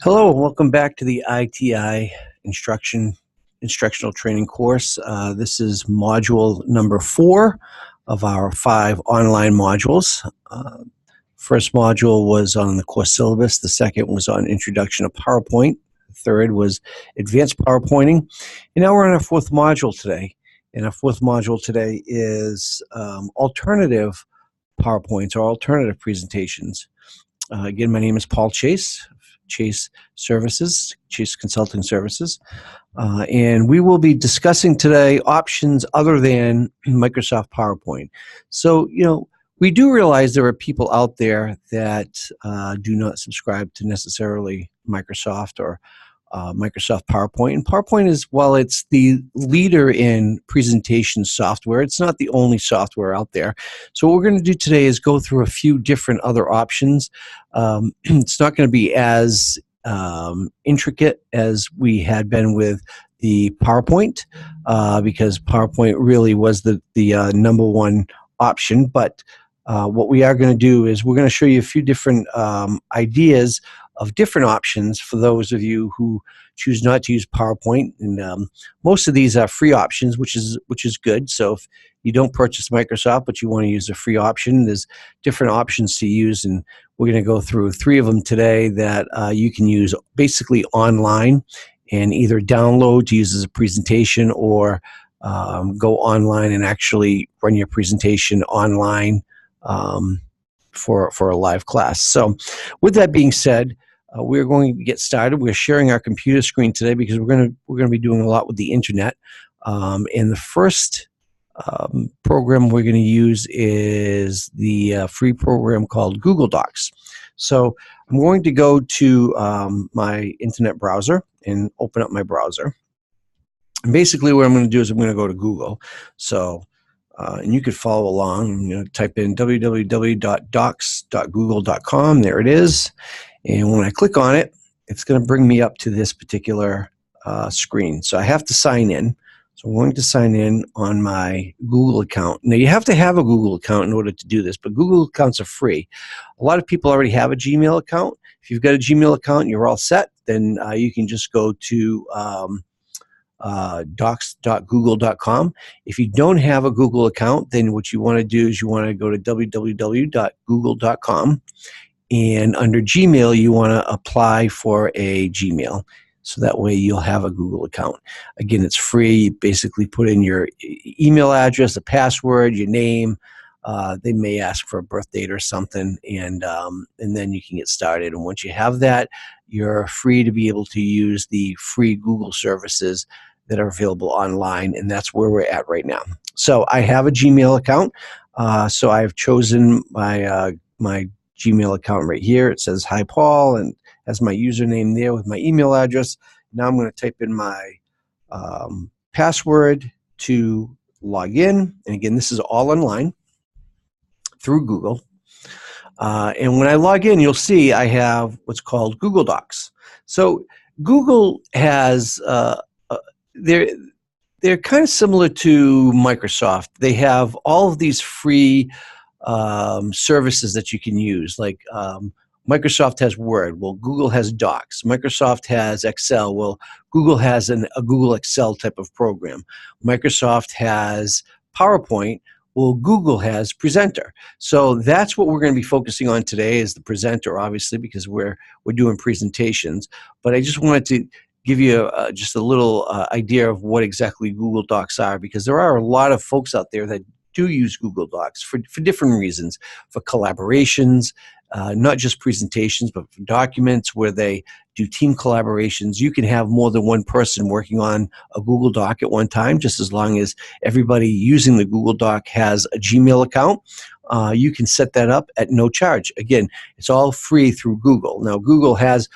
Hello, and welcome back to the ITI Instructional Training course. This is module number 4 of our 5 online modules. First module was on the course syllabus. The second was on Introduction to PowerPoint. The third was Advanced PowerPointing. And now we're on our 4th module today. And our 4th module today is alternative PowerPoints or alternative presentations. Again, my name is Paul Chasse. Chasse Consulting Services, and we will be discussing today options other than Microsoft PowerPoint. So, we do realize there are people out there that do not subscribe to necessarily Microsoft or Microsoft PowerPoint. And PowerPoint is, while it's the leader in presentation software, it's not the only software out there. So what we're going to do today is go through a few different other options. It's not going to be as intricate as we had been with the PowerPoint, because PowerPoint really was the number one option. But what we are going to do is we're going to show you a few different ideas of different options for those of you who choose not to use PowerPoint. And most of these are free options, which is good. So if you don't purchase Microsoft but you want to use a free option, there's different options to use, and we're going to go through 3 of them today that you can use basically online and either download to use as a presentation or go online and actually run your presentation online for a live class. So with that being said, we're going to get started. We're sharing our computer screen today because we're going to be doing a lot with the internet. And the first program we're going to use is the free program called Google Docs. So I'm going to go to my internet browser and open up my browser. And basically what I'm going to do is I'm going to go to Google. So and you could follow along. Type in www.docs.google.com. There it is. And when I click on it, it's going to bring me up to this particular screen. So I have to sign in. So I'm going to sign in on my Google account. Now, you have to have a Google account in order to do this, but Google accounts are free. A lot of people already have a Gmail account. If you've got a Gmail account and you're all set, then you can just go to docs.google.com. If you don't have a Google account, then what you want to do is you want to go to www.google.com, and under Gmail you want to apply for a Gmail, so that way you'll have a Google account. Again, it's free. You basically put in your email address, a password, your name. They may ask for a birth date or something, and then you can get started. And once you have that, you're free to be able to use the free Google services that are available online, and that's where we're at right now. So I have a Gmail account, so I've chosen my my Gmail account right here. It says Hi Paul and has my username there with my email address. Now I'm going to type in my password to log in, and again, this is all online through Google. And when I log in, you'll see I have what's called Google Docs. So Google has they're kind of similar to Microsoft. They have all of these free services that you can use, like Microsoft has Word. Well, Google has Docs. Microsoft has Excel. Well, Google has a Google Excel type of program. Microsoft has PowerPoint. Well, Google has Presenter. So that's what we're going to be focusing on today, is the Presenter, obviously, because we're doing presentations. But I just wanted to give you just a little idea of what exactly Google Docs are, because there are a lot of folks out there that do use Google Docs for different reasons, for collaborations, not just presentations, but for documents where they do team collaborations. You can have more than one person working on a Google Doc at one time, just as long as everybody using the Google Doc has a Gmail account. You can set that up at no charge. Again, it's all free through Google. Now, Google has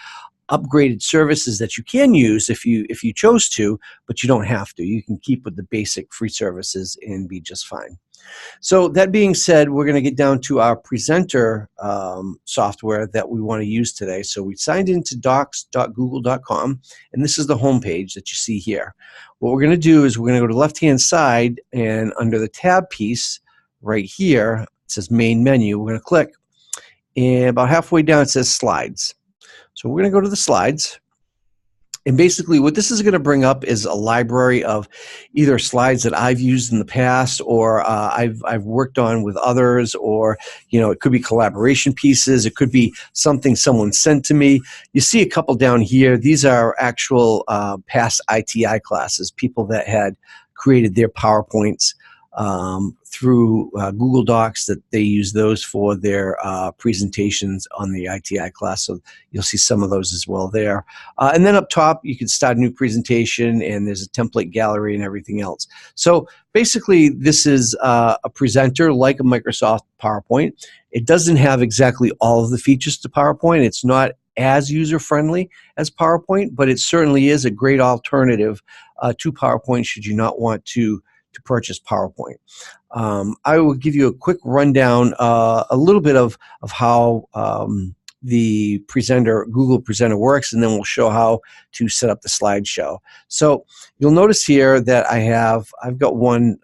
upgraded services that you can use if you chose to, but you don't have to. You can keep with the basic free services and be just fine. So that being said, we're going to get down to our Presenter software that we want to use today. So we signed into docs.google.com, and this is the home page that you see here. What we're going to do is we're going to go to the left-hand side, and under the tab piece right here, it says Main Menu. We're going to click, and about halfway down it says Slides. So we're going to go to the slides. And basically what this is going to bring up is a library of either slides that I've used in the past, or I've worked on with others, or it could be collaboration pieces, it could be something someone sent to me. You see a couple down here. These are actual past ITI classes, people that had created their PowerPoints through Google Docs, that they use those for their presentations on the ITI class. So you'll see some of those as well there. And then up top, you can start a new presentation, and there's a template gallery and everything else. So basically, this is a presenter like a Microsoft PowerPoint. It doesn't have exactly all of the features to PowerPoint. It's not as user-friendly as PowerPoint, but it certainly is a great alternative to PowerPoint should you not want to purchase PowerPoint. I will give you a quick rundown, a little bit of how the Google Presenter works, and then we'll show how to set up the slideshow. So you'll notice here that I've got one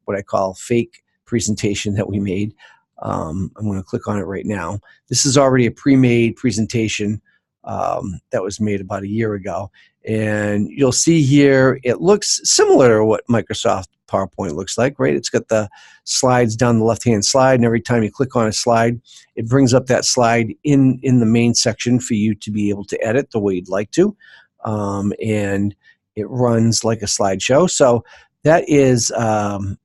what I call fake presentation that we made. I'm going to click on it right now. This is already a pre-made presentation that was made about a year ago. And you'll see here, it looks similar to what Microsoft PowerPoint looks like, right? It's got the slides down the left-hand slide, and every time you click on a slide, it brings up that slide in the main section for you to be able to edit the way you'd like to. And it runs like a slideshow. So that is,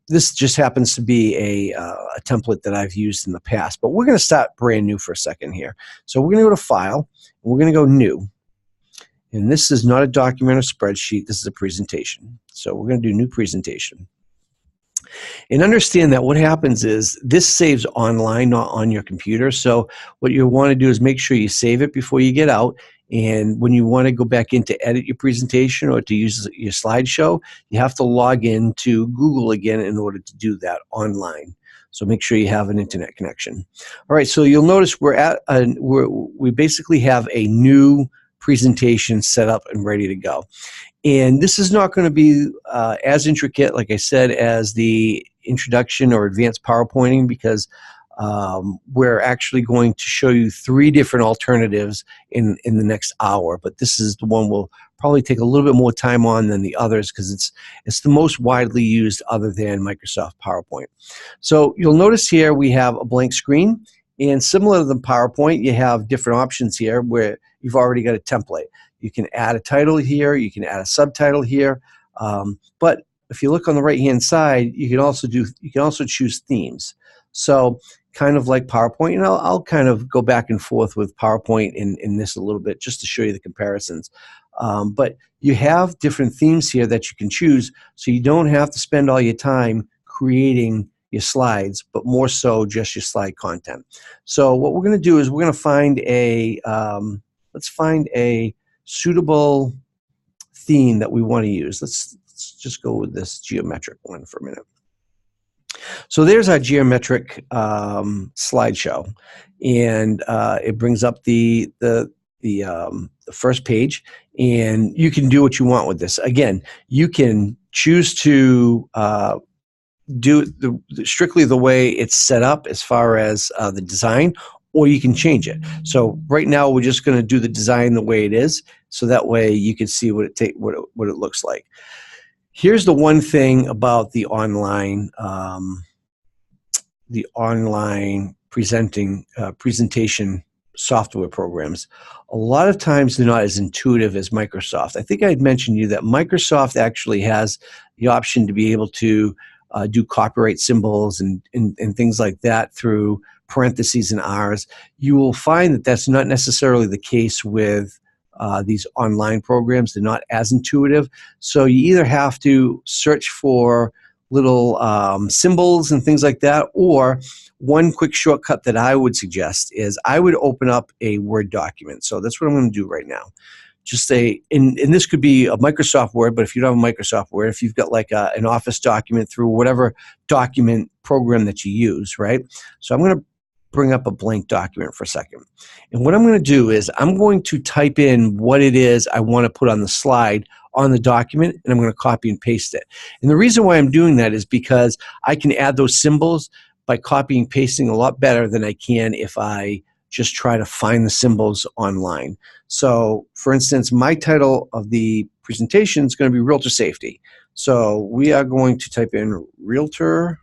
this just happens to be a template that I've used in the past, but we're going to start brand new for a second here. So we're going to go to File, and we're going to go New. And this is not a document or spreadsheet, this is a presentation. So we're going to do New Presentation. And understand that what happens is this saves online, not on your computer. So what you want to do is make sure you save it before you get out. And when you want to go back in to edit your presentation or to use your slideshow, you have to log in to Google again in order to do that online. So make sure you have an internet connection. All right, so you'll notice we basically have a new presentation set up and ready to go. And this is not going to be as intricate, like I said, as the introduction or advanced PowerPointing, because we're actually going to show you 3 different alternatives in the next hour. But this is the one we'll probably take a little bit more time on than the others, because it's the most widely used other than Microsoft PowerPoint. So you'll notice here we have a blank screen. And similar to the PowerPoint, you have different options here where you've already got a template. You can add a title here, you can add a subtitle here, but if you look on the right-hand side, you can also choose themes. So kind of like PowerPoint, and I'll kind of go back and forth with PowerPoint in this a little bit just to show you the comparisons. But you have different themes here that you can choose, so you don't have to spend all your time creating your slides, but more so just your slide content. So what we're going to do is we're going to find let's find a suitable theme that we want to use. Let's just go with this geometric one for a minute. So there's our geometric slideshow, and it brings up the first page, and you can do what you want with this. Again, you can choose to do it strictly the way it's set up as far as the design, or you can change it. So right now we're just going to do the design the way it is, so that way you can see what it looks like. Here's the one thing about the online presentation software programs. A lot of times they're not as intuitive as Microsoft. I think I had mentioned to you that Microsoft actually has the option to be able to do copyright symbols and things like that through parentheses and R's. You will find that that's not necessarily the case with these online programs. They're not as intuitive. So you either have to search for little symbols and things like that, or one quick shortcut that I would suggest is I would open up a Word document. So that's what I'm going to do right now. Just and this could be a Microsoft Word, but if you don't have a Microsoft Word, if you've got like an Office document through whatever document program that you use, right? So I'm going to bring up a blank document for a second. And what I'm going to do is I'm going to type in what it is I want to put on the slide on the document, and I'm going to copy and paste it. And the reason why I'm doing that is because I can add those symbols by copying and pasting a lot better than I can if I just try to find the symbols online. So for instance, my title of the presentation is going to be Realtor Safety. So we are going to type in Realtor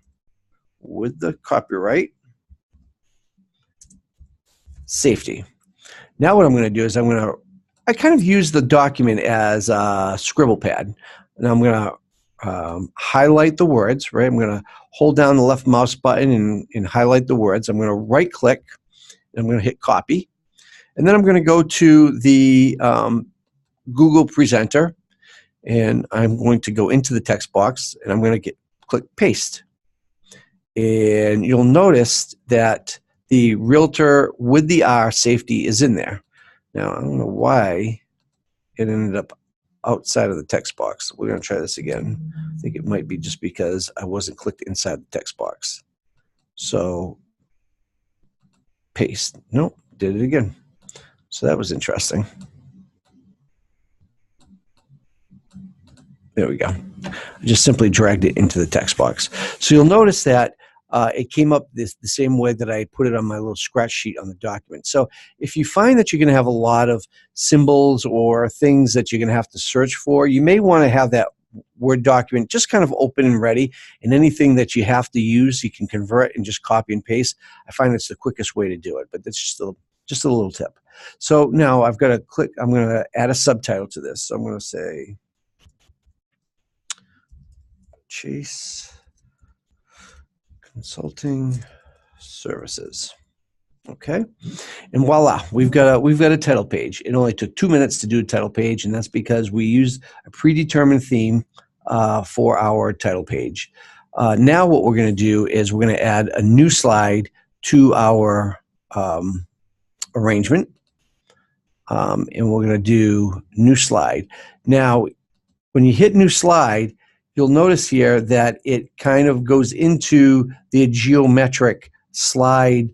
with the copyright safety. Now what I'm going to do is I kind of use the document as a scribble pad. And I'm going to highlight the words, right? I'm going to hold down the left mouse button and highlight the words. I'm going to right click and I'm going to hit copy. And then I'm going to go to the Google Presenter and I'm going to go into the text box and I'm going to click paste. And you'll notice that the Realtor with the R safety is in there. Now, I don't know why it ended up outside of the text box. We're going to try this again. I think it might be just because I wasn't clicked inside the text box. So, paste. Nope, did it again. So that was interesting. There we go. I just simply dragged it into the text box. So you'll notice that it came up the same way that I put it on my little scratch sheet on the document. So if you find that you're going to have a lot of symbols or things that you're going to have to search for, you may want to have that Word document just kind of open and ready, and anything that you have to use, you can convert and just copy and paste. I find it's the quickest way to do it, but that's just a little tip. So now I've got to click, I'm going to add a subtitle to this. So I'm going to say Chasse Consulting Services. Okay, and voila, we've got a title page. It only took 2 minutes to do a title page, and that's because we used a predetermined theme for our title page. Now what we're going to do is we're going to add a new slide to our arrangement, and we're going to do new slide. Now, when you hit new slide, you'll notice here that it kind of goes into the geometric slide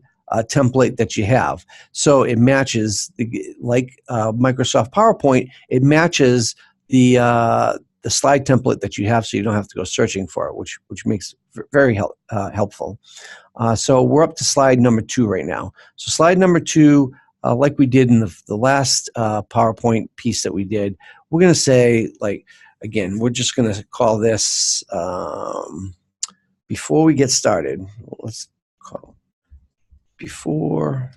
template that you have. So it matches, like Microsoft PowerPoint, it matches the slide template that you have, so you don't have to go searching for it, which makes it very helpful. So we're up to slide number 2 right now. So slide number 2, like we did in the last PowerPoint piece that we did, we're going to say, like, again, we're just going to call this, before we get started, let's call before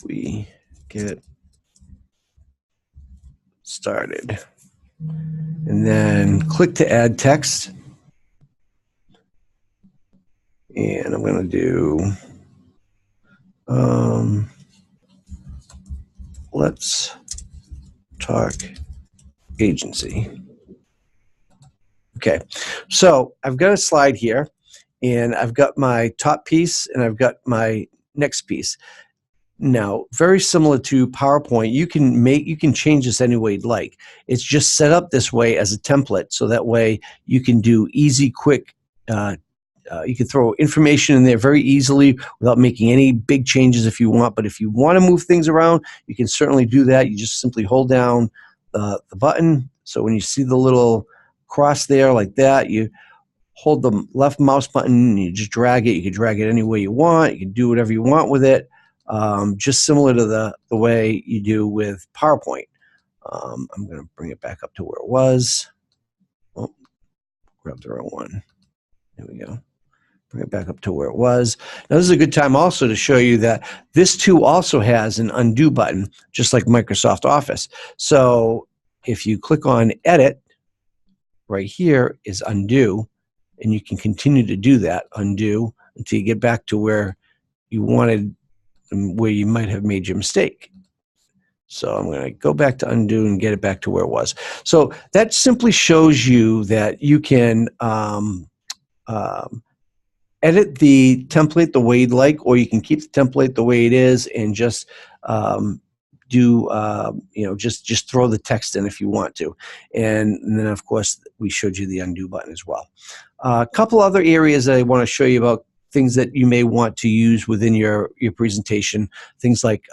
we get started. And then click to add text. And I'm going to do, let's talk agency. Okay, so I've got a slide here, and I've got my top piece, and I've got my next piece. Now, very similar to PowerPoint, you can change this any way you'd like. It's just set up this way as a template, so that way you can do easy, quick. You can throw information in there very easily without making any big changes if you want. But if you want to move things around, you can certainly do that. You just simply hold down the button. So when you see the little cross there like that, you hold the left mouse button and you just drag it. You can drag it any way you want. You can do whatever you want with it, just similar to the way you do with PowerPoint. I'm going to bring it back up to where it was. Oh, grab the wrong one. There we go. Bring it back up to where it was. Now this is a good time also to show you that this too also has an undo button, just like Microsoft Office. So if you click on Edit, right here is Undo, and you can continue to do that, undo, until you get back to where you wanted, where you might have made your mistake. So I'm going to go back to undo and get it back to where it was. So that simply shows you that you can edit the template the way you'd like, or you can keep the template the way it is and just just throw the text in if you want to. And then, of course, we showed you the undo button as well. A couple other areas that I want to show you about things that you may want to use within your presentation, things like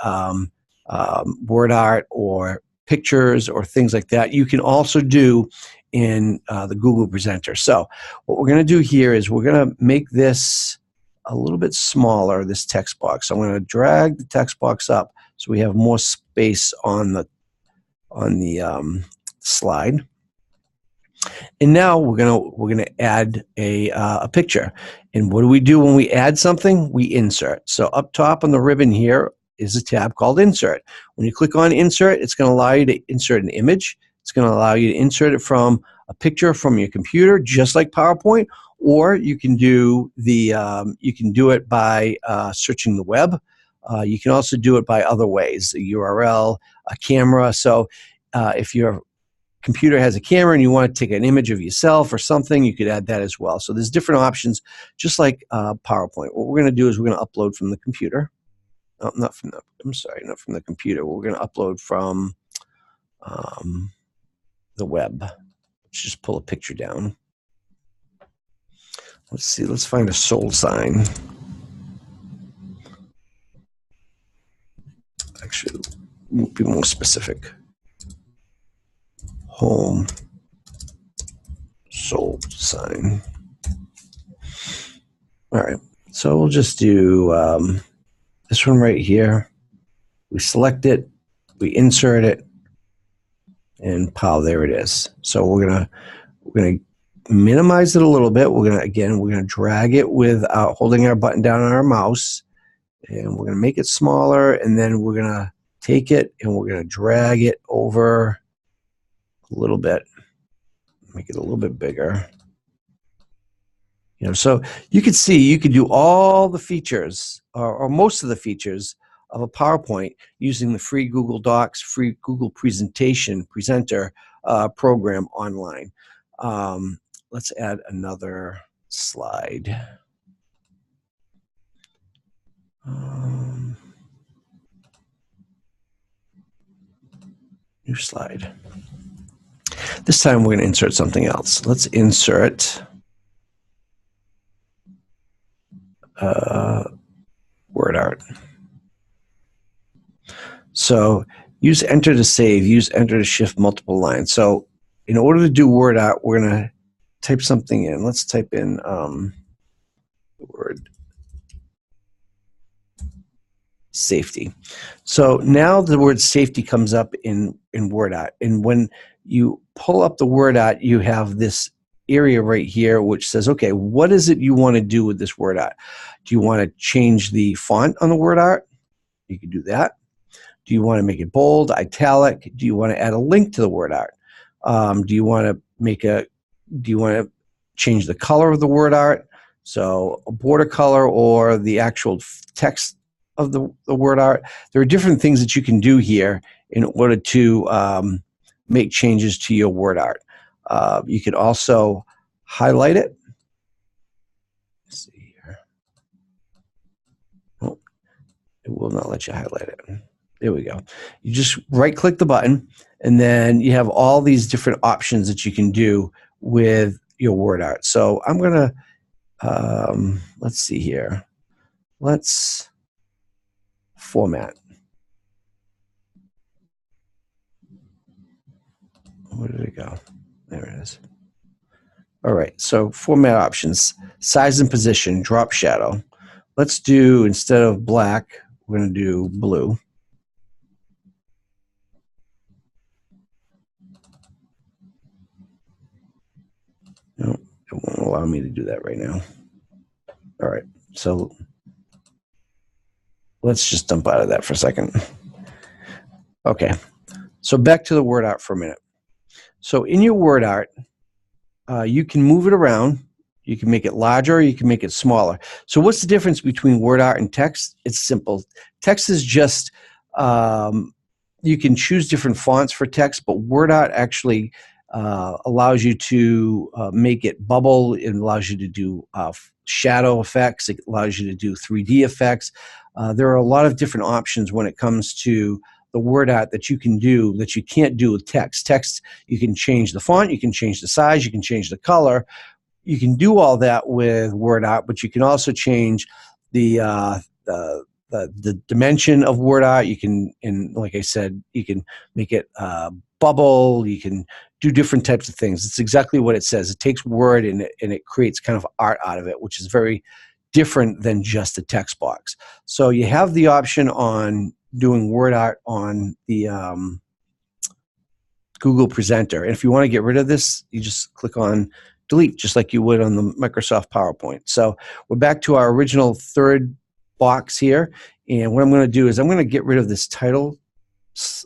word art or pictures or things like that. You can also do in the Google Presenter. So what we're going to do here is we're going to make this a little bit smaller, this text box. So I'm going to drag the text box up so we have more space on the slide. And now we're gonna add a picture. And what do we do when we add something? We insert. So up top on the ribbon here is a tab called Insert. When you click on Insert, it's going to allow you to insert an image. It's going to allow you to insert it from a picture from your computer, just like PowerPoint, or you can do it by searching the web. You can also do it by other ways, a URL, a camera. So if your computer has a camera and you want to take an image of yourself or something, you could add that as well. So there's different options, just like PowerPoint. What we're going to do is we're going to upload from the computer. Oh, not from the computer. We're going to upload from the web. Let's just pull a picture down. Let's see, let's find a sold sign. Actually, we'll be more specific. Home sold sign. All right, so we'll just do this one right here. We select it, we insert it, and pow, there it is. So we're gonna minimize it a little bit. We're gonna drag it without holding our button down on our mouse, and we're gonna make it smaller, and then we're gonna take it and we're gonna drag it over a little bit, make it a little bit bigger. So you could see, you could do all the features or most of the features of a PowerPoint using the free Google Docs, free Google Presenter program online. Let's add another slide. New slide. This time we're going to insert something else. Let's insert word art. So use enter to save, use enter to shift multiple lines. So in order to do word art, we're going to type something in. Let's type in the word safety. So now the word safety comes up in word art. And when you pull up the word art, you have this area right here which says, okay, what is it you want to do with this word art? Do you want to change the font on the word art? You can do that. Do you want to make it bold, italic? Do you want to add a link to the word art? Do you want to change the color of the word art? So a border color or the actual text of the word art. There are different things that you can do here in order to make changes to your word art. You could also highlight it. Let's see here. Oh, it will not let you highlight it. There we go. You just right-click the button, and then you have all these different options that you can do with your word art. So I'm going to, let's see here. Let's format. Where did it go? There it is. All right, so format options, size and position, drop shadow. Let's do, instead of black, we're going to do blue. No, it won't allow me to do that right now. All right, so let's just dump out of that for a second. Okay, so back to the word art for a minute. So in your word art, you can move it around. You can make it larger, or you can make it smaller. So what's the difference between word art and text? It's simple. Text is just, you can choose different fonts for text, but word art actually allows you to make it bubble. It allows you to do shadow effects. It allows you to do 3D effects. There are a lot of different options when it comes to the word art that you can do that you can't do with text. Text, you can change the font, you can change the size, you can change the color. You can do all that with word art, but you can also change the dimension of word art. You can, and like I said, you can make it bubble. You can do different types of things. It's exactly what it says. It takes word and it creates kind of art out of it, which is very different than just a text box. So you have the option on doing word art on the Google Presenter. And if you want to get rid of this, you just click on delete, just like you would on the Microsoft PowerPoint. So we're back to our original third box here. And what I'm going to do is I'm going to get rid of this title,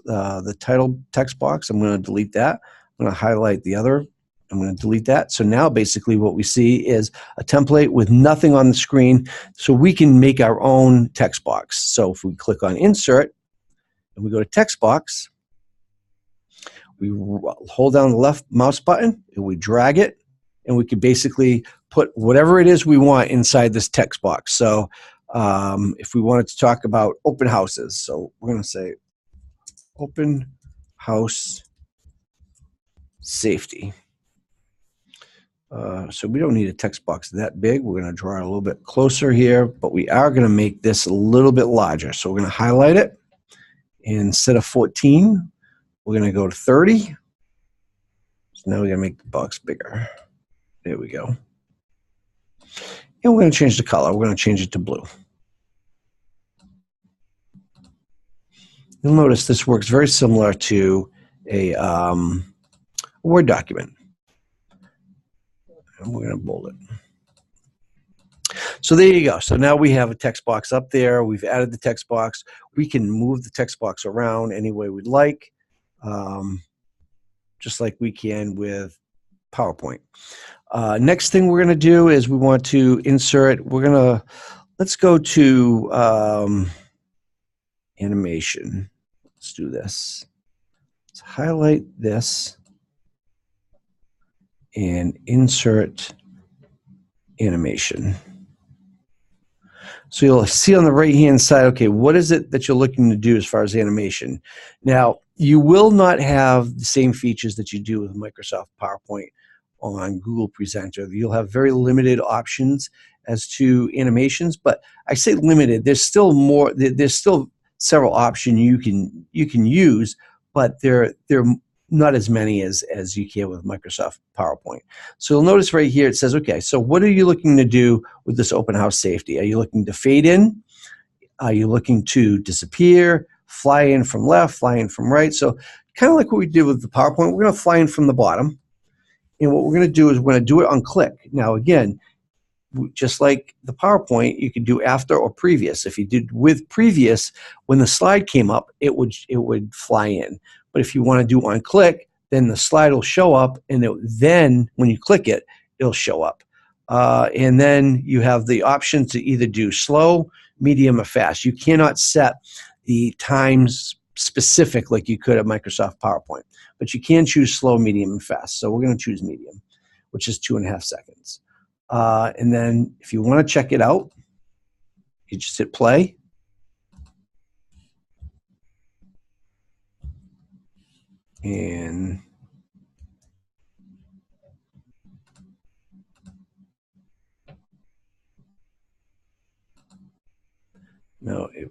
the title text box. I'm going to delete that. I'm going to highlight the other. I'm going to delete that. So now basically what we see is a template with nothing on the screen, so we can make our own text box. So if we click on Insert and we go to Text Box, we hold down the left mouse button and we drag it, and we can basically put whatever it is we want inside this text box. So if we wanted to talk about open houses, so we're going to say open house safety. So we don't need a text box that big. We're going to draw it a little bit closer here, but we are going to make this a little bit larger. So we're going to highlight it. And instead of 14, we're going to go to 30. So now we're going to make the box bigger. There we go. And we're going to change the color. We're going to change it to blue. You'll notice this works very similar to a Word document. And we're going to bold it. So there you go. So now we have a text box up there. We've added the text box. We can move the text box around any way we'd like, just like we can with PowerPoint. Next thing we're going to do is we want to insert. Let's go to animation. Let's do this. Let's highlight this and insert animation. So you'll see on the right-hand side, okay, what is it that you're looking to do as far as animation? Now, you will not have the same features that you do with Microsoft PowerPoint on Google Presenter. You'll have very limited options as to animations, but I say limited. There's still more. There's still several options you can use, but they're not as many as you can with Microsoft PowerPoint. So you'll notice right here it says, okay, so what are you looking to do with this open house safety? Are you looking to fade in? Are you looking to disappear, fly in from left, fly in from right? So kind of like what we did with the PowerPoint, we're going to fly in from the bottom. And what we're going to do is we're going to do it on click. Now again, just like the PowerPoint, you could do after or previous. If you did with previous, when the slide came up, it would fly in. But if you want to do on click, then the slide will show up, and then when you click it, it'll show up. And then you have the option to either do slow, medium, or fast. You cannot set the times specific like you could at Microsoft PowerPoint, but you can choose slow, medium, and fast. So we're going to choose medium, which is 2.5 seconds. And then if you want to check it out, you just hit play. And no, it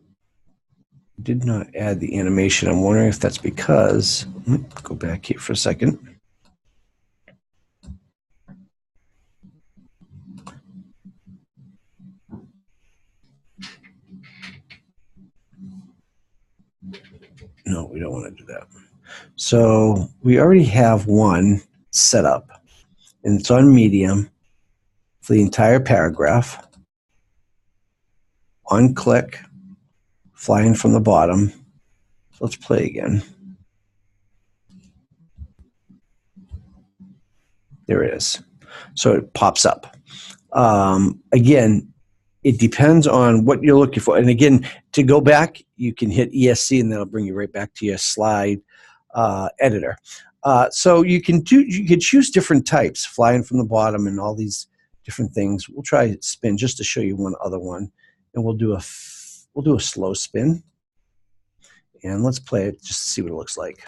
did not add the animation. I'm wondering if that's because, go back here for a second. No, we don't want to do that. So we already have one set up, and it's on medium for the entire paragraph. On click, fly in from the bottom. So let's play again. There it is. So it pops up. Again, it depends on what you're looking for. And again, to go back, you can hit ESC, and that'll bring you right back to your slide editor. So you can choose different types, flying from the bottom, and all these different things. We'll try spin just to show you one other one, and we'll do a slow spin. And let's play it just to see what it looks like.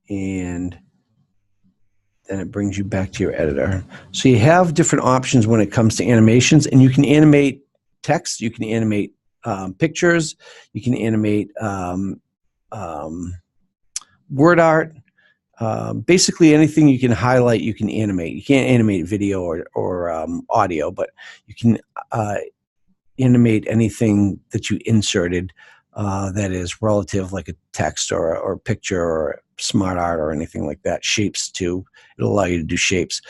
And then it brings you back to your editor. So you have different options when it comes to animations, and you can animate text, you can animate pictures, you can animate word art. Basically anything you can highlight, you can animate. You can't animate video or audio, but you can animate anything that you inserted that is relative, like a text or a picture or smart art or anything like that. Shapes too. It'll allow you to do shapes.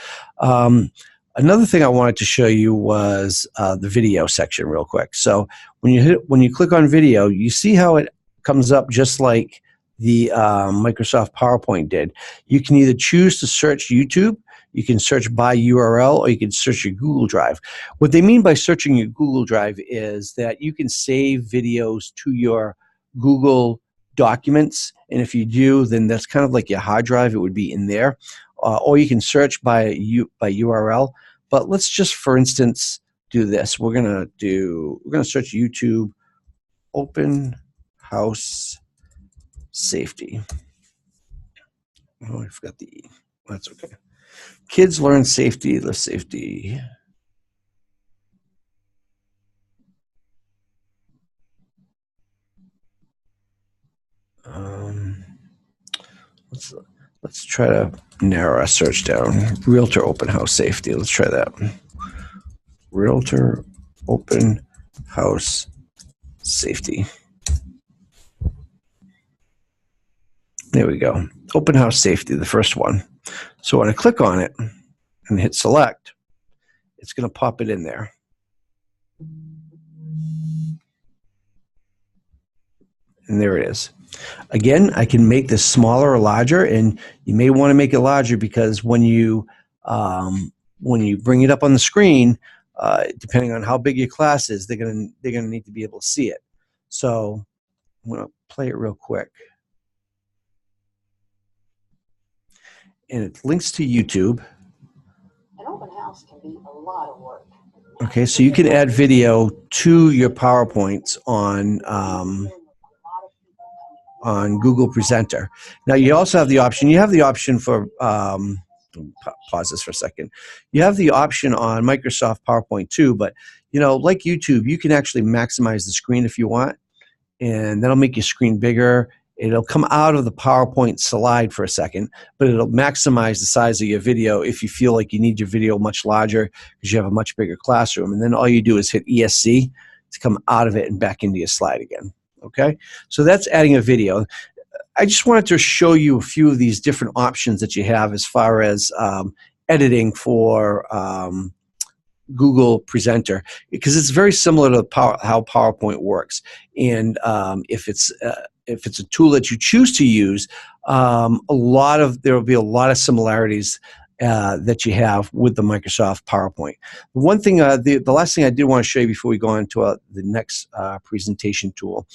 Another thing I wanted to show you was the video section real quick. So when you click on video, you see how it comes up just like the Microsoft PowerPoint did. You can either choose to search YouTube, you can search by URL, or you can search your Google Drive. What they mean by searching your Google Drive is that you can save videos to your Google Documents, and if you do, then that's kind of like your hard drive. It would be in there, or you can search by URL. But let's just, for instance, do this. We're gonna search YouTube open house safety. Oh, I forgot the E. That's okay. Kids learn safety, live safety. Let's try to narrow our search down. Realtor open house safety. Let's try that. Realtor open house safety. There we go. Open house safety, the first one. So when I click on it and hit select, it's going to pop it in there. And there it is. Again, I can make this smaller or larger, and you may want to make it larger because when you bring it up on the screen, depending on how big your class is, they're gonna need to be able to see it. So I'm gonna play it real quick. And it links to YouTube. An open house can be a lot of work. Okay, so you can add video to your PowerPoints on Google Presenter. Now you also have the option. You have the option for pause this for a second. You have the option on Microsoft PowerPoint too, but like YouTube, you can actually maximize the screen if you want, and that'll make your screen bigger. It'll come out of the PowerPoint slide for a second, but it'll maximize the size of your video if you feel like you need your video much larger because you have a much bigger classroom. And then all you do is hit ESC to come out of it and back into your slide again. Okay, so that's adding a video. I just wanted to show you a few of these different options that you have as far as editing for Google Presenter, because it's very similar to how PowerPoint works. And if it's a tool that you choose to use, there will be a lot of similarities that you have with the Microsoft PowerPoint. One thing, the last thing I did want to show you before we go on to the next presentation tool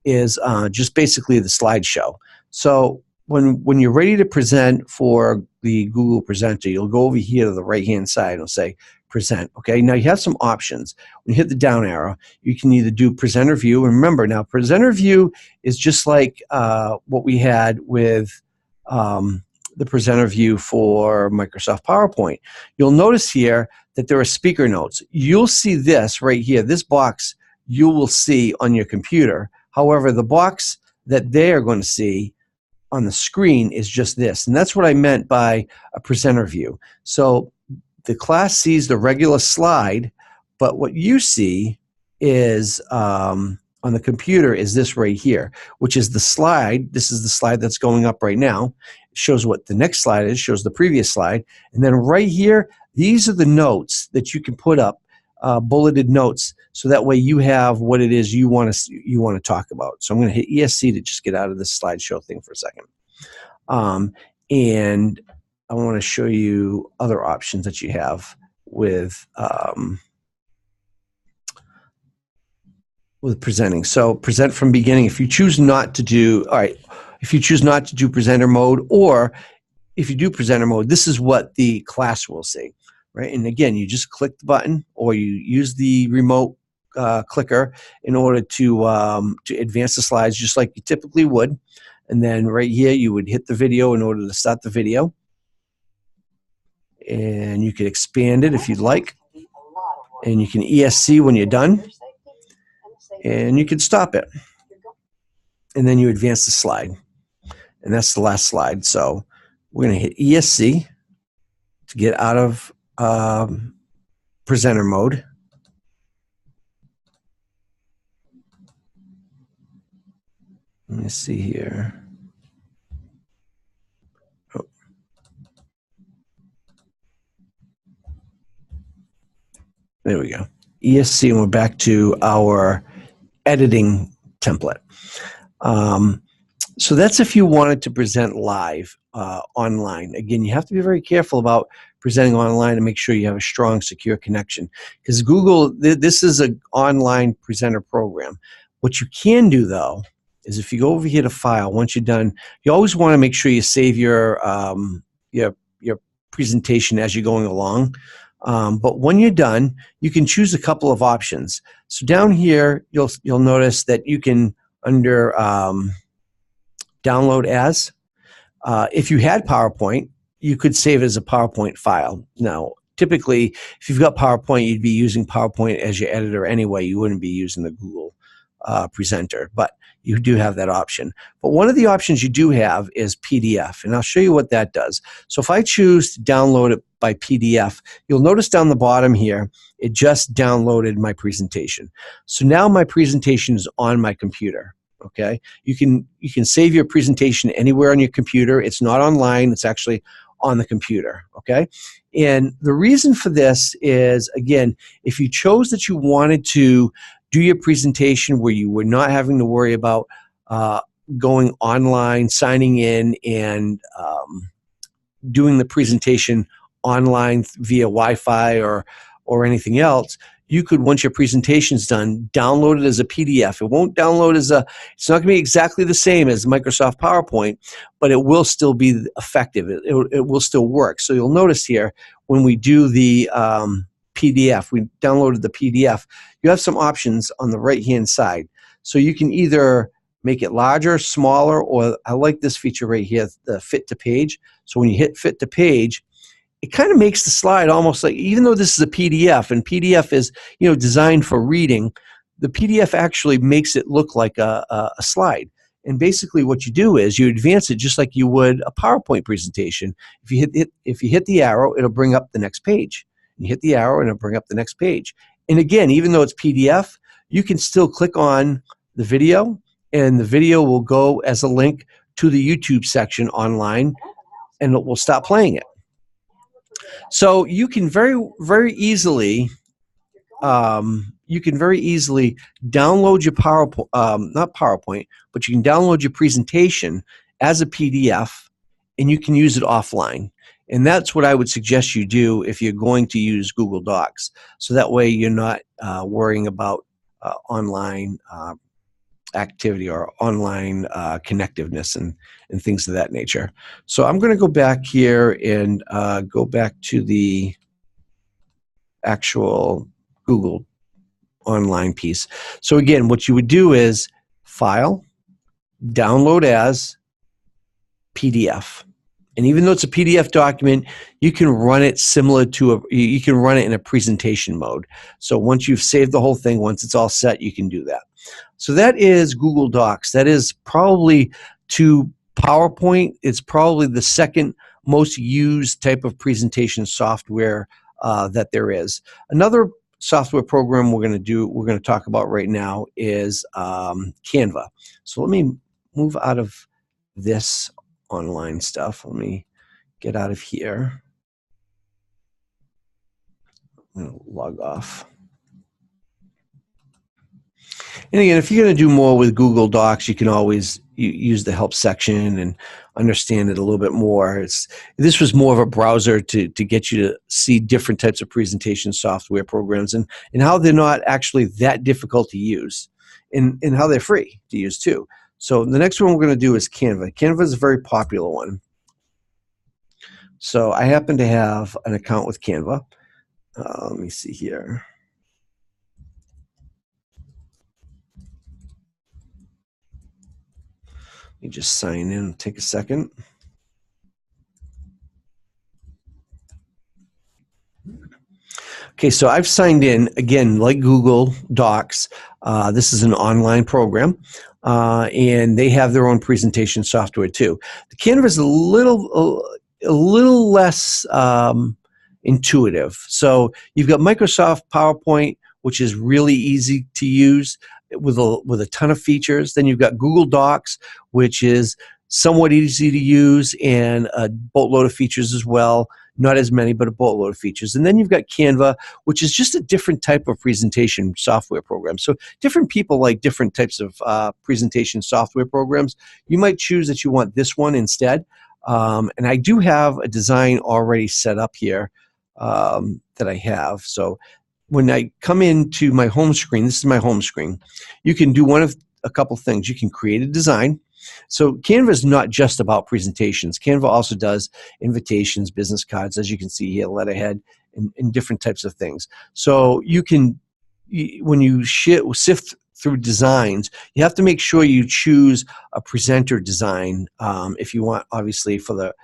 is just basically the slideshow. So when you're ready to present for the Google Presenter, you'll go over here to the right-hand side and it'll say present. Okay, now you have some options. When you hit the down arrow, you can either do presenter view. And remember, now presenter view is just like what we had with the presenter view for Microsoft PowerPoint. You'll notice here that there are speaker notes. You'll see this right here, this box you will see on your computer. However, the box that they are going to see on the screen is just this. And that's what I meant by a presenter view. So the class sees the regular slide, but what you see is on the computer is this right here, which is the slide. This is the slide that's going up right now. It shows what the next slide is, shows the previous slide. And then right here, these are the notes that you can put up, bulleted notes, so that way you have what it is you want to talk about. So I'm going to hit ESC to just get out of this slideshow thing for a second. And I want to show you other options that you have with presenting. So present from beginning. If you choose not to do, if you choose not to do presenter mode, or if you do presenter mode, this is what the class will see, right? And again, you just click the button, or you use the remote clicker in order to advance the slides just like you typically would. And then right here, you would hit the video in order to start the video. And you can expand it if you'd like. And you can ESC when you're done. And you can stop it. And then you advance the slide. And that's the last slide. So We're going to hit ESC to get out of presenter mode. Let me see here. Oh. There we go. ESC, and we're back to our editing template. So that's if you wanted to present live online. Again, you have to be very careful about presenting online and make sure you have a strong, secure connection. Because Google, this is an online presenter program. What you can do, though, is if you go over here to File, once you're done, you always want to make sure you save your presentation as you're going along. But when you're done, you can choose a couple of options. So down here, you'll notice that you can, under download as, if you had PowerPoint, you could save it as a PowerPoint file. Now, typically, if you've got PowerPoint, you'd be using PowerPoint as your editor anyway. You wouldn't be using the Google presenter, but you do have that option. But one of the options you do have is PDF, and I'll show you what that does. So if I choose to download it by PDF, you'll notice down the bottom here, it just downloaded my presentation. So now my presentation is on my computer. Okay, you can save your presentation anywhere on your computer. It's not online, it's actually on the computer. Okay, and the reason for this is, again, if you chose that you wanted to do your presentation where you were not having to worry about going online, signing in, and doing the presentation online via Wi-Fi or anything else, you could, once your presentation's done, download it as a PDF. It won't download as it's not going to be exactly the same as Microsoft PowerPoint, but it will still be effective. It will still work. So you'll notice here, when we do the PDF, we downloaded the PDF, you have some options on the right-hand side. So you can either make it larger, smaller, or I like this feature right here, the fit to page. So when you hit fit to page, it kind of makes the slide almost like, even though this is a PDF, and PDF is, designed for reading, the PDF actually makes it look like a slide. And basically what you do is you advance it just like you would a PowerPoint presentation. If you hit the arrow, it'll bring up the next page. You hit the arrow and it'll bring up the next page. And again, even though it's PDF, you can still click on the video, and the video will go as a link to the YouTube section online, and it will stop playing it. So you can very easily download your PowerPoint, not PowerPoint, but you can download your presentation as a PDF, and you can use it offline. And that's what I would suggest you do if you're going to use Google Docs. So that way you're not worrying about online activity or online connectiveness and things of that nature. So I'm going to go back here and go back to the actual Google online piece. So again, what you would do is File, Download as, PDF. And even though it's a PDF document, you can run it similar to you can run it in a presentation mode. So once you've saved the whole thing, once it's all set, you can do that. So that is Google Docs. That is probably, to PowerPoint, it's probably the second most used type of presentation software that there is. Another software program we're going to talk about right now is Canva. So let me move out of this online stuff. Let me get out of here. I'm going to log off. And again, if you're going to do more with Google Docs, you can always use the help section and understand it a little bit more. This was more of a browser to get you to see different types of presentation software programs and how they're not actually that difficult to use, and how they're free to use too. So the next one we're going to do is Canva. Canva is a very popular one. So I happen to have an account with Canva. Let me see here. Let me just sign in. Take a second. Okay, so I've signed in, again, like Google Docs. This is an online program, and they have their own presentation software too. The Canva is a little, a little less intuitive. So you've got Microsoft PowerPoint, which is really easy to use with a ton of features. Then you've got Google Docs, which is somewhat easy to use and a boatload of features as well. Not as many, but a boatload of features. And then you've got Canva, which is just a different type of presentation software program. So different people like different types of presentation software programs. You might choose that you want this one instead. And I do have a design already set up here that I have. So when I come into my home screen, this is my home screen, you can do one of a couple things. You can create a design. So Canva is not just about presentations. Canva also does invitations, business cards, as you can see here, letterhead, and different types of things. So you can, when you sift through designs, you have to make sure you choose a presenter design if you want, obviously, for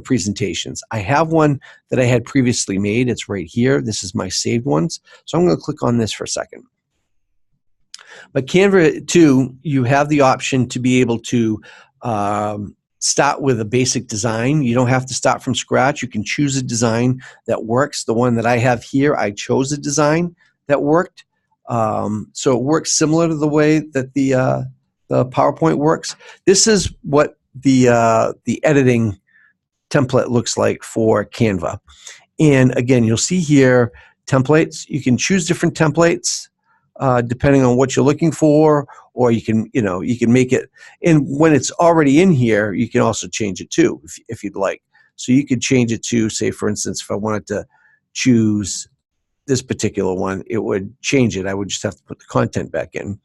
presentations. I have one that I had previously made. It's right here. This is my saved ones. So I'm going to click on this for a second. But Canva, too, you have the option to be able to start with a basic design. You don't have to start from scratch. You can choose a design that works. The one that I have here, I chose a design that worked. So it works similar to the way that the PowerPoint works. This is what the editing template looks like for Canva. And again, you'll see here templates. You can choose different templates depending on what you're looking for, or you can make it. And when it's already in here, you can also change it too if you'd like. So you could change it to, say, for instance, if I wanted to choose this particular one, it would change it. I would just have to put the content back in.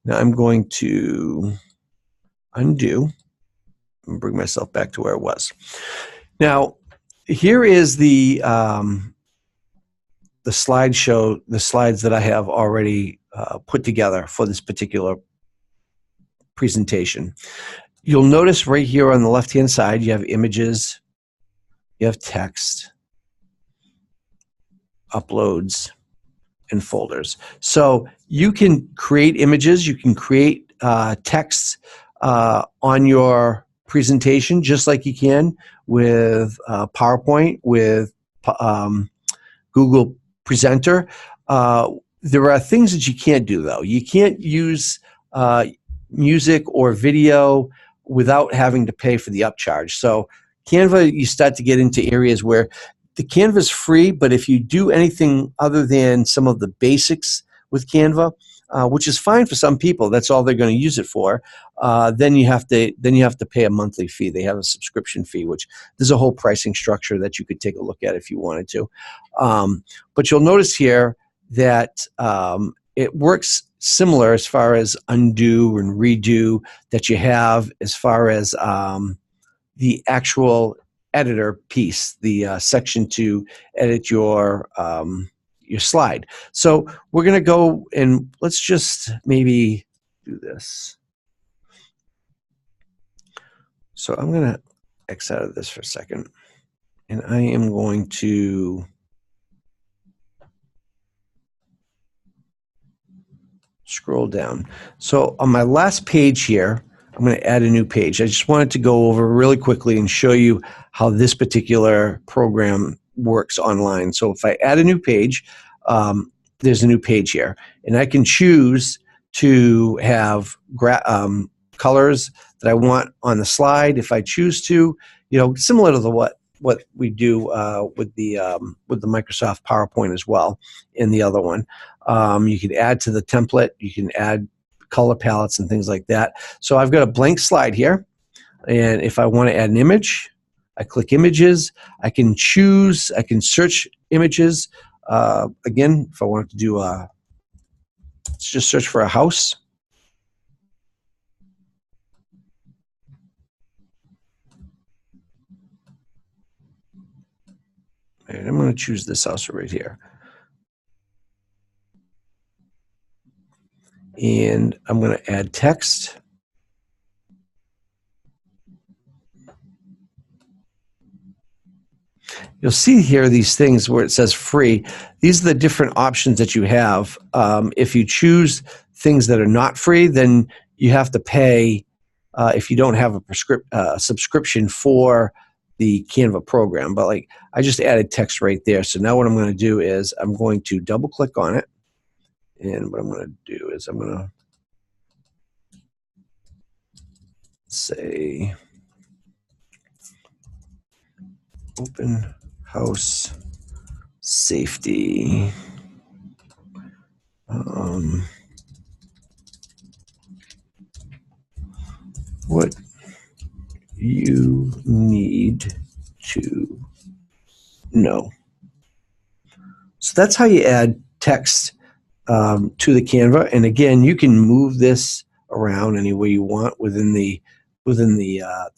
Now I'm going to undo and bring myself back to where it was. Now, here is the slideshow, the slides that I have already put together for this particular presentation. You'll notice right here on the left-hand side, you have images, you have text, uploads, and folders. So you can create images, you can create text on your presentation just like you can with PowerPoint, with Google Presenter. There are things that you can't do, though. You can't use music or video without having to pay for the upcharge. So Canva, you start to get into areas where the Canva is free, but if you do anything other than some of the basics with Canva, which is fine for some people, that's all they're going to use it for, then you have to pay a monthly fee. They have a subscription fee, which there's a whole pricing structure that you could take a look at if you wanted to. But you'll notice here that it works similar as far as undo and redo that you have as far as the actual editor piece, the section to edit your slide. So we're going to go and let's just maybe do this. So I'm going to X out of this for a second, and I am going to scroll down. So on my last page here, I'm going to add a new page. I just wanted to go over really quickly and show you how this particular program works online. So if I add a new page, there's a new page here, and I can choose to have colors that I want on the slide if I choose to, similar to what we do with the Microsoft PowerPoint as well in the other one. You can add to the template, you can add color palettes and things like that. So I've got a blank slide here, and if I want to add an image, I click images. I can search images. Again, if I wanted to do let's just search for a house. And I'm going to choose this house right here. And I'm going to add text. You'll see here these things where it says free. These are the different options that you have. If you choose things that are not free, then you have to pay if you don't have a subscription for the Canva program, but like I just added text right there. So now what I'm going to do is I'm going to double click on it. And what I'm going to do is I'm going to say open house safety. What you need to know. So that's how you add text to the Canva. And again, you can move this around any way you want within the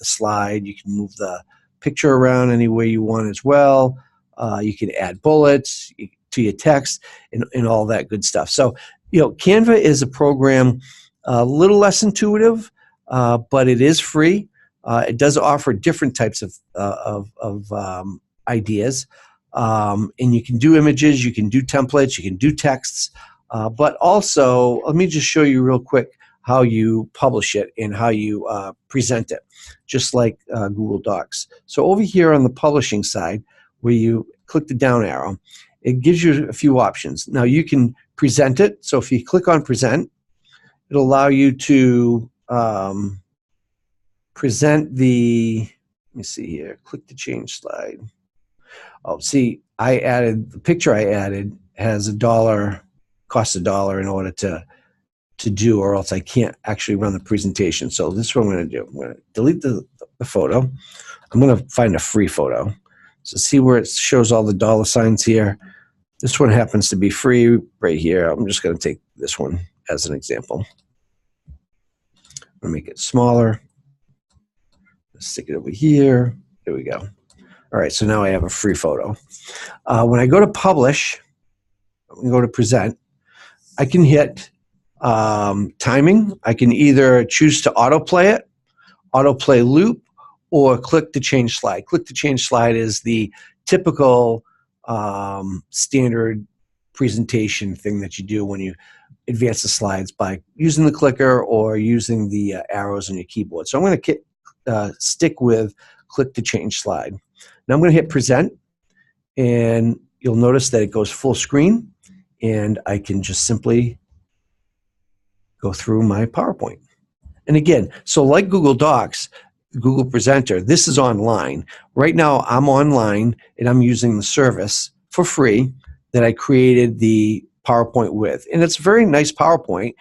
slide. You can move the picture around any way you want as well. You can add bullets to your text and all that good stuff. So, Canva is a program a little less intuitive, but it is free. It does offer different types of ideas. And you can do images, you can do templates, you can do texts. But also, let me just show you real quick how you publish it and how you present it, just like Google Docs. So over here on the publishing side, where you click the down arrow, it gives you a few options. Now you can present it. So if you click on present, it'll allow you to present the, let me see here, click to change slide. Oh, see, the picture I added has costs $1 in order to do, or else I can't actually run the presentation. So this is what I'm going to do. I'm going to delete the photo. I'm going to find a free photo. So see where it shows all the dollar signs here? This one happens to be free right here. I'm just going to take this one as an example. I'm going to make it smaller. Stick it over here. There we go. All right, so now I have a free photo. When I go to publish, I'm going to go to present, I can hit timing. I can either choose to autoplay it, autoplay loop, or click to change slide. Click to change slide is the typical standard presentation thing that you do when you advance the slides by using the clicker or using the arrows on your keyboard. So I'm going to stick with click to change slide. Now I'm going to hit present, and you'll notice that it goes full screen, and I can just simply go through my PowerPoint. And again, so like Google Docs, Google Presenter, this is online. Right now I'm online and I'm using the service for free that I created the PowerPoint with. And it's a very nice PowerPoint,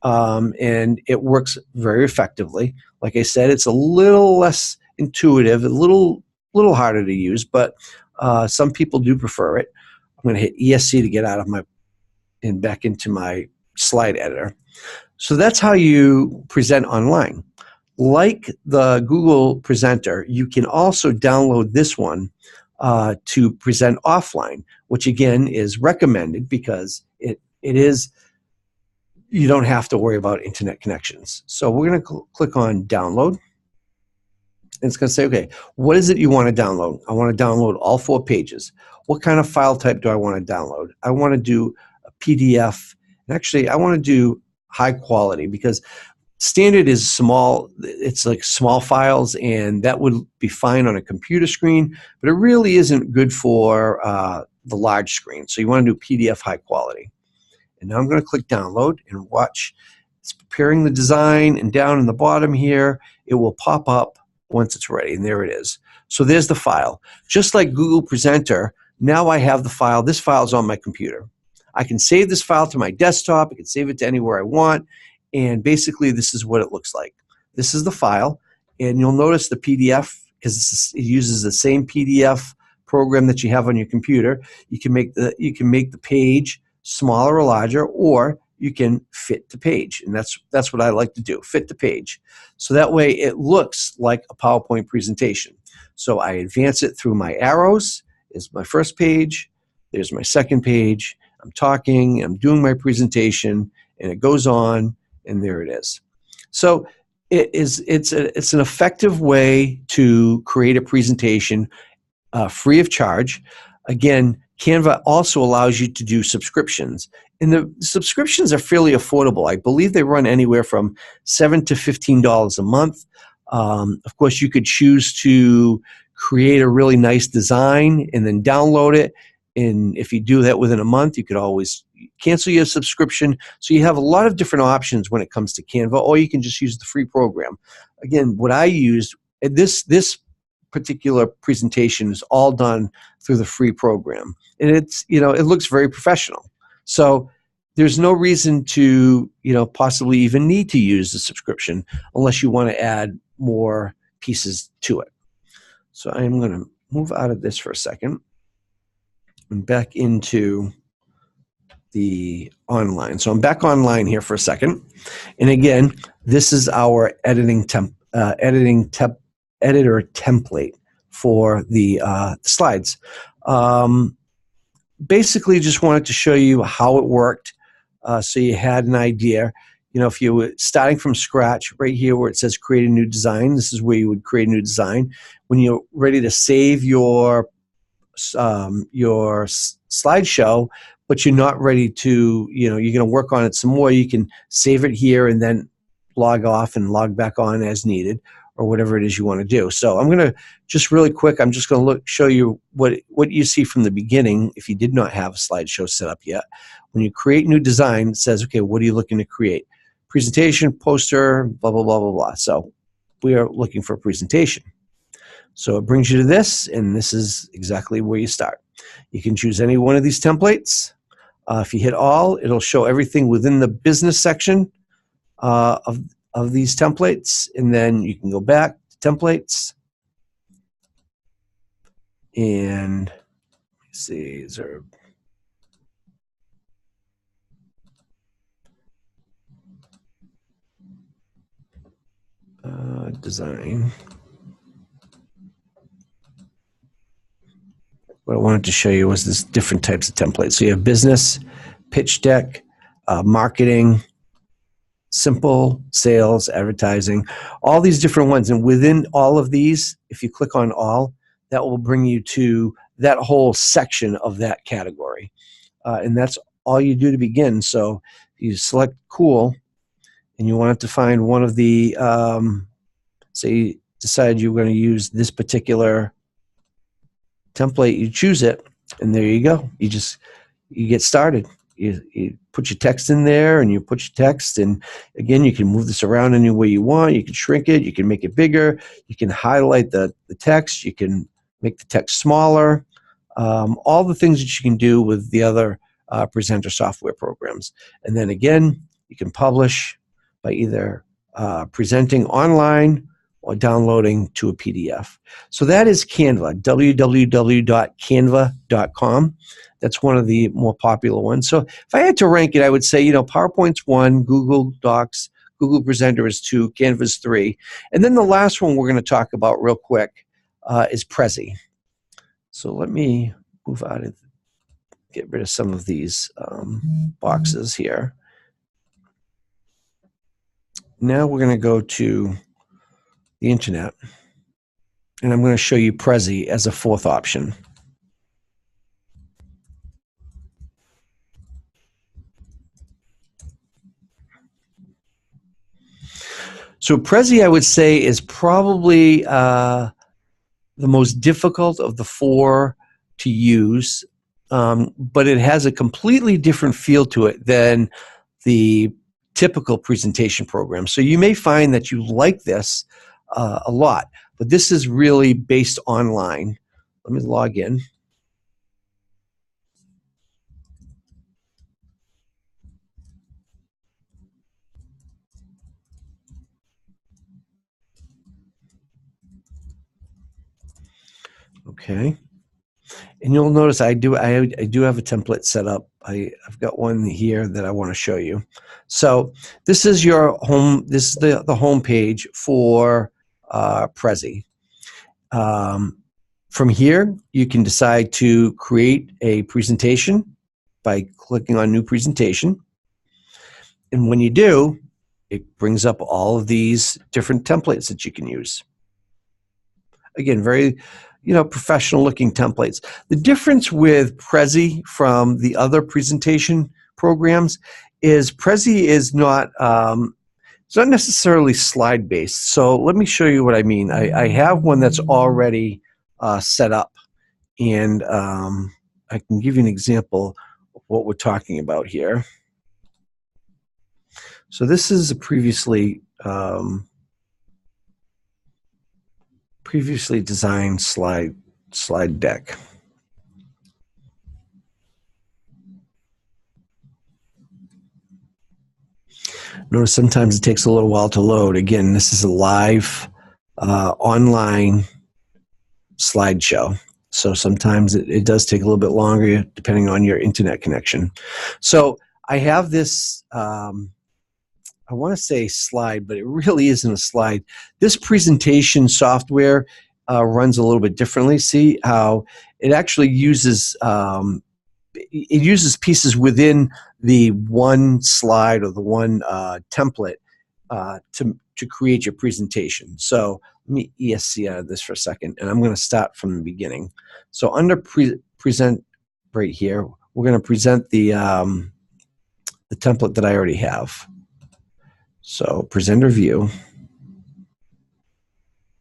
and it works very effectively. Like I said, it's a little less intuitive, a little harder to use, but some people do prefer it. I'm going to hit ESC to get out of and back into my slide editor. So that's how you present online. Like the Google Presenter, you can also download this one to present offline, which again is recommended because it is, you don't have to worry about internet connections. So we're going to click on download. And it's going to say, okay, what is it you want to download? I want to download all 4 pages. What kind of file type do I want to download? I want to do a PDF. And actually, I want to do high quality because standard is small. It's like small files, and that would be fine on a computer screen, but it really isn't good for the large screen. So you want to do PDF high quality. And now I'm going to click download and watch. It's preparing the design, and down in the bottom here, it will pop up once it's ready, and there it is. So there's the file. Just like Google Presenter, now I have the file. This file is on my computer. I can save this file to my desktop. I can save it to anywhere I want, and basically this is what it looks like. This is the file, and you'll notice the PDF, because it uses the same PDF program that you have on your computer. You can make the page smaller or larger, or you can fit the page, and that's what I like to do, fit the page. So that way it looks like a PowerPoint presentation. So I advance it through my arrows. Is my first page, there's my second page, I'm talking, I'm doing my presentation, and it goes on, and there it is. So it's an effective way to create a presentation free of charge. Again, Canva also allows you to do subscriptions, and the subscriptions are fairly affordable. I believe they run anywhere from $7 to $15 a month. Of course, you could choose to create a really nice design and then download it. And if you do that within a month, you could always cancel your subscription. So you have a lot of different options when it comes to Canva, or you can just use the free program. Again, what I used, this particular presentation is all done through the free program. And it's, it looks very professional. So there's no reason to, possibly even need to use the subscription unless you want to add more pieces to it. So I'm going to move out of this for a second and back into the online. So I'm back online here for a second. And again, this is our editor template for the slides. Basically, just wanted to show you how it worked, so you had an idea. If you were starting from scratch, right here where it says create a new design, this is where you would create a new design. When you're ready to save your slideshow, but you're not ready to, you're going to work on it some more, you can save it here and then log off and log back on as needed, or whatever it is you want to do. So I'm going to just really quick, I'm just going to show you what you see from the beginning if you did not have a slideshow set up yet. When you create new design, it says, okay, what are you looking to create? Presentation, poster, blah, blah, blah, blah, blah. So we are looking for a presentation. So it brings you to this, and this is exactly where you start. You can choose any one of these templates. If you hit all, it'll show everything within the business section of these templates, and then you can go back to templates, and let's see, is there design. What I wanted to show you was this different types of templates. So you have business, pitch deck, marketing, simple, sales, advertising, all these different ones. And within all of these, if you click on all, that will bring you to that whole section of that category. And that's all you do to begin. So you select cool, and you wanted to find one of the, say you decide you're going to use this particular template, you choose it, and there you go. You get started. You put your text in there, and you put your text, and again, you can move this around any way you want. You can shrink it, you can make it bigger, you can highlight the text, you can make the text smaller, all the things that you can do with the other presenter software programs. And then again, you can publish by either presenting online or downloading to a PDF. So that is Canva, www.canva.com. That's one of the more popular ones. So if I had to rank it, I would say, PowerPoint's 1, Google Docs, Google Presenter is 2, Canva's 3. And then the last one we're going to talk about real quick is Prezi. So let me move out of, get rid of some of these boxes here. Now we're going to go to the internet, and I'm going to show you Prezi as a fourth option. So Prezi, I would say, is probably the most difficult of the four to use, but it has a completely different feel to it than the typical presentation program. So you may find that you like this a lot, but this is really based online. Let me log in. Okay, and you'll notice I do have a template set up. I've got one here that I want to show you. So this is your home. This is the home page for Prezi. From here, you can decide to create a presentation by clicking on New Presentation. And when you do, it brings up all of these different templates that you can use. Again, very professional looking templates. The difference with Prezi from the other presentation programs is Prezi is not, It's not necessarily slide based. So let me show you what I mean. I have one that's already set up, and I can give you an example of what we're talking about here. So this is a previously designed slide deck. Notice sometimes it takes a little while to load. Again, this is a live online slideshow. So sometimes it does take a little bit longer depending on your internet connection. So I have this, I want to say slide, but it really isn't a slide. This presentation software runs a little bit differently. See how it actually uses pieces within the one slide or the one template to create your presentation. So let me ESC out of this for a second, and I'm going to start from the beginning. So under present right here, we're going to present the template that I already have. So presenter view.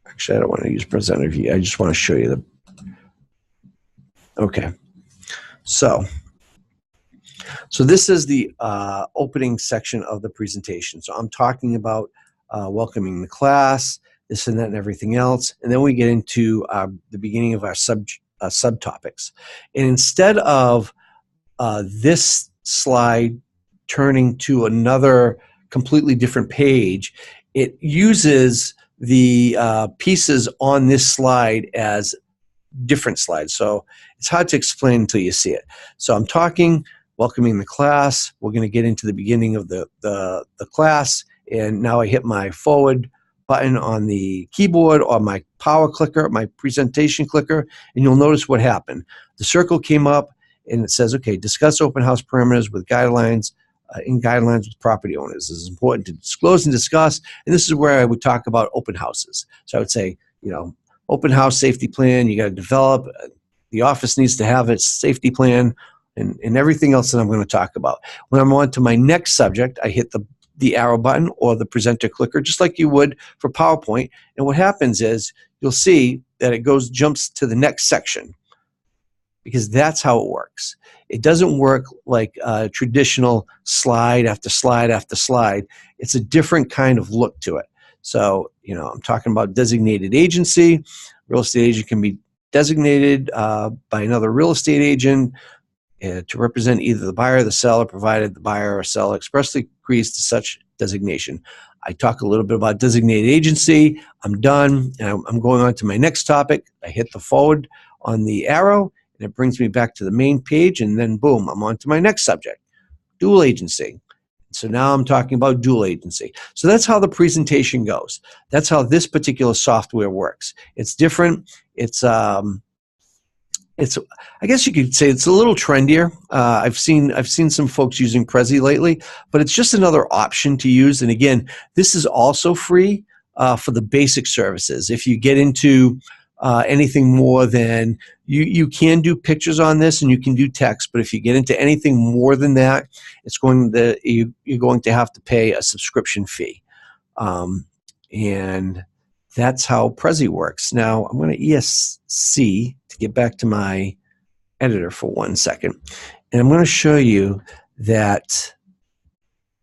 Actually, I don't want to use presenter view. I just want to show you the. Okay. So this is the opening section of the presentation. So I'm talking about welcoming the class, this and that and everything else. And then we get into the beginning of our subtopics. And instead of this slide turning to another completely different page, it uses the pieces on this slide as different slides. So it's hard to explain until you see it. So I'm talking, welcoming the class. We're going to get into the beginning of the class. And now I hit my forward button on the keyboard or my power clicker, my presentation clicker, and you'll notice what happened. The circle came up and it says, okay, discuss open house parameters with guidelines, in guidelines with property owners. This is important to disclose and discuss. And this is where I would talk about open houses. So I would say, you know, open house safety plan, you got to develop, the office needs to have its safety plan, and everything else that I'm going to talk about. When I'm on to my next subject, I hit the arrow button or the presenter clicker, just like you would for PowerPoint. And what happens is you'll see that it jumps to the next section, because that's how it works. It doesn't work like a traditional slide after slide after slide. It's a different kind of look to it. So, you know, I'm talking about designated agency. Real estate agent can be designated by another real estate agent to represent either the buyer or the seller, provided the buyer or seller expressly agrees to such designation. I talk a little bit about designated agency. I'm done, and I'm going on to my next topic. I hit the forward on the arrow, and it brings me back to the main page, and then boom, I'm on to my next subject, dual agency. So now I'm talking about dual agency. So that's how the presentation goes. That's how this particular software works. It's different. It's I guess you could say it's a little trendier. I've seen some folks using Prezi lately, but it's just another option to use. And again, this is also free for the basic services. If you get into anything more than you can do pictures on this and you can do text, but if you get into anything more than that, you're going to have to pay a subscription fee, and that's how Prezi works. Now I'm going to ESC to get back to my editor for 1 second, and I'm going to show you that.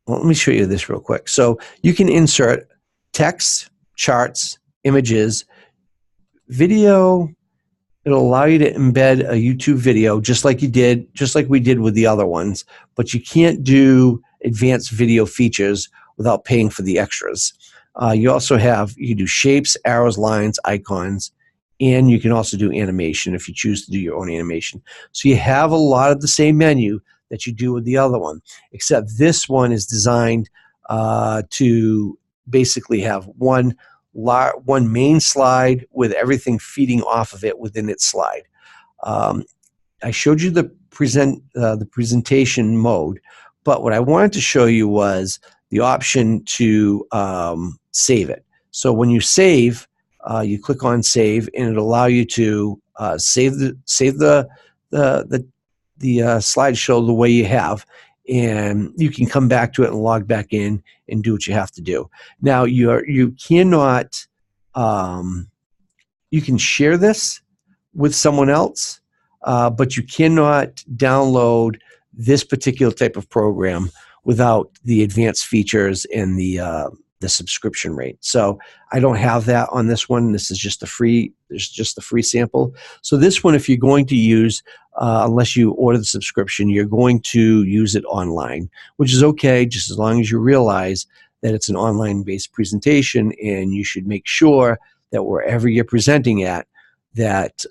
Well, let me show you this real quick. So you can insert text, charts, images, video. It'll allow you to embed a YouTube video just like we did with the other ones, but you can't do advanced video features without paying for the extras. You can do shapes, arrows, lines, icons, and you can also do animation if you choose to do your own animation. So you have a lot of the same menu that you do with the other one, except this one is designed to basically have one main slide with everything feeding off of it within its slide. I showed you the presentation mode, but what I wanted to show you was the option to save it. So when you save, you click on save, and it'll allow you to save the slideshow the way you have, and you can come back to it and log back in and do what you have to do. Now, you cannot, you can share this with someone else, but you cannot download this particular type of program without the advanced features and the subscription rate. So I don't have that on this one. This is just a free. There's just a free sample. So this one, if you're going to use, unless you order the subscription, you're going to use it online, which is okay, just as long as you realize that it's an online-based presentation, and you should make sure that wherever you're presenting at, that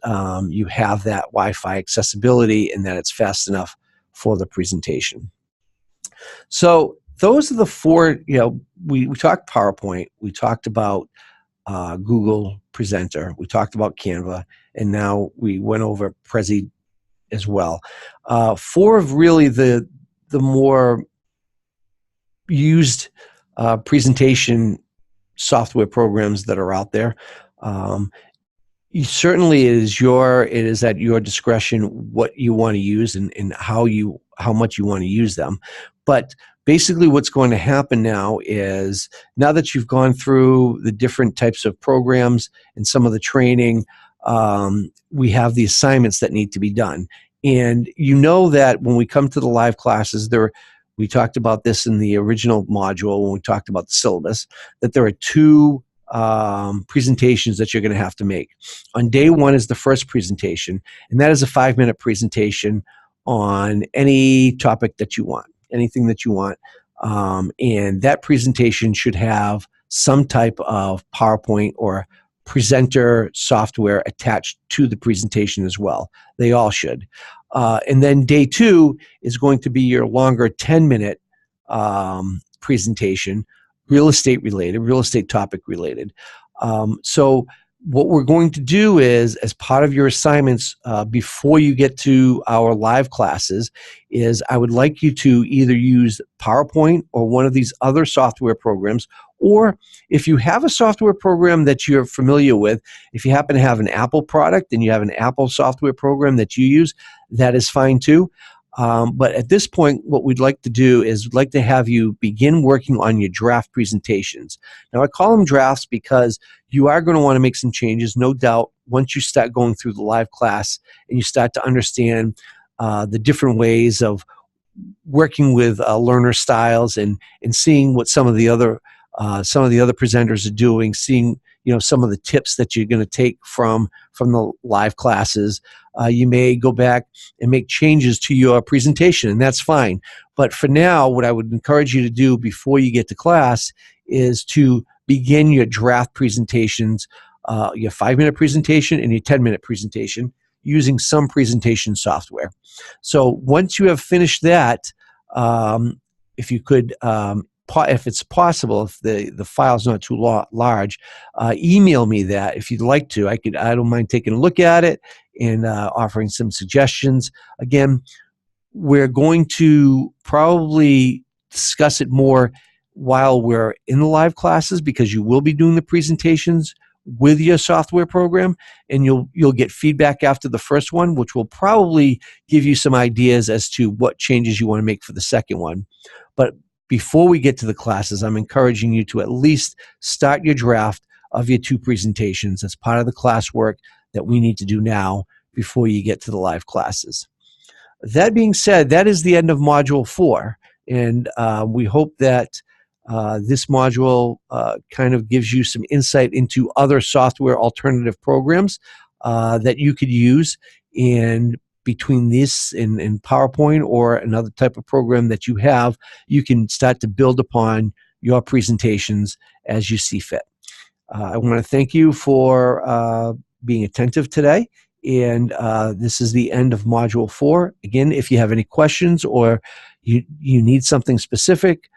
you have that Wi-Fi accessibility and that it's fast enough for the presentation. So those are the four, we talked PowerPoint, we talked about Google Presenter, we talked about Canva, and now we went over Prezi as well. Four of really the more used presentation software programs that are out there. Certainly it is at your discretion what you want to use and how much you want to use them. But basically what's going to happen now is, now that you've gone through the different types of programs and some of the training, we have the assignments that need to be done. And you know that when we come to the live classes, we talked about this in the original module when we talked about the syllabus, that there are two presentations that you're going to have to make. On day one is the first presentation, and that is a 5-minute presentation on any topic that you want, anything that you want. And that presentation should have some type of PowerPoint or presenter software attached to the presentation as well. They all should. And then day two is going to be your longer 10-minute presentation, real estate topic related. So what we're going to do is, as part of your assignments before you get to our live classes, is I would like you to either use PowerPoint or one of these other software programs, or if you have a software program that you're familiar with, if you happen to have an Apple product and you have an Apple software program that you use, that is fine too. But at this point, what we'd like to do is we'd like to have you begin working on your draft presentations. Now, I call them drafts because you are going to want to make some changes, no doubt, once you start going through the live class and you start to understand the different ways of working with learner styles and seeing what some of the other presenters are doing, seeing some of the tips that you're going to take from the live classes. You may go back and make changes to your presentation, and that's fine. But for now, what I would encourage you to do before you get to class is to begin your draft presentations, your 5-minute presentation and your 10-minute presentation, using some presentation software. So once you have finished that, if you could, if it's possible, if the file's not too large, email me that if you'd like to. I don't mind taking a look at it and offering some suggestions. Again, we're going to probably discuss it more while we're in the live classes, because you will be doing the presentations with your software program, and you'll get feedback after the first one, which will probably give you some ideas as to what changes you want to make for the second one. But before we get to the classes, I'm encouraging you to at least start your draft of your 2 presentations as part of the classwork that we need to do now before you get to the live classes. That being said, that is the end of Module 4, and we hope that this module kind of gives you some insight into other software alternative programs that you could use, and between this and PowerPoint or another type of program that you have, you can start to build upon your presentations as you see fit. I want to thank you for being attentive today, and this is the end of Module 4. Again, if you have any questions or you need something specific,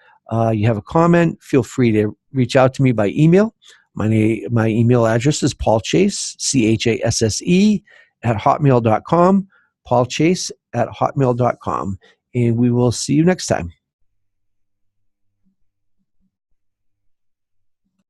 you have a comment, feel free to reach out to me by email. My email address is paulchasse, CHASSE, @hotmail.com, paulchasse@hotmail.com, and we will see you next time.